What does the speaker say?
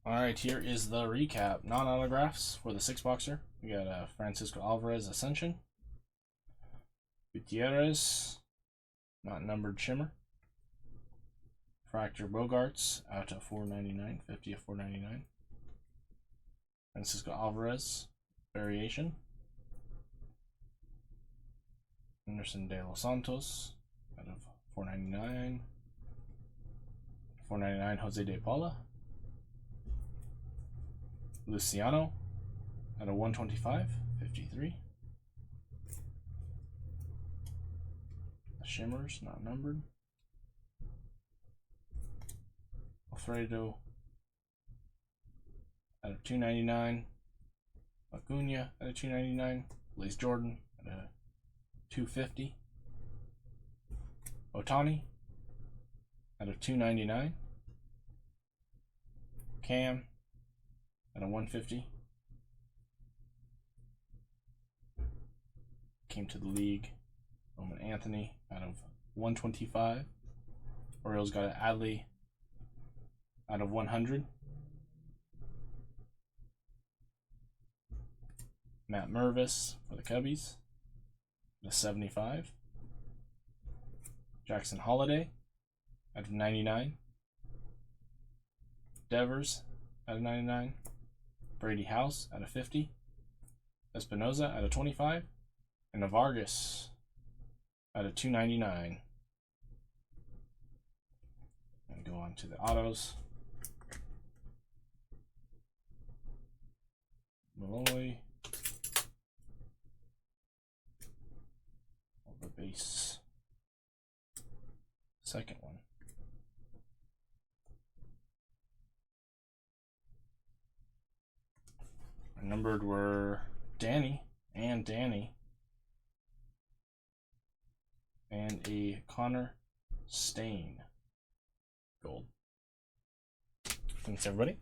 All right, here is the recap. Non-autographs for the six-boxer. We got Francisco Alvarez Ascension. Gutierrez, not numbered Shimmer. Fracture Bogarts out of 499, 50 of 499. Francisco Alvarez Variation. Anderson de los Santos out of 499. 499 Jose de Paula. Luciano out of 125, 53. The Shimmers, not numbered. Alfredo out of 299. Acuna out of 299. Blaze Jordan out of 250. Otani out of 299. Cam out of 150. Came to the league. Bowman Anthony out of 125. Orioles got an Adley out of 100. Matt Mervis for the Cubbies, the 75. Jackson Holiday out of 99. Devers out of 99. Brady House out of 50. Espinoza out of 25. And a Vargas out of 299. And go on to the autos. Malloy. The base. Second one. Our numbered were Danny and Danny. And a Connor Stain. Gold. Thanks, everybody.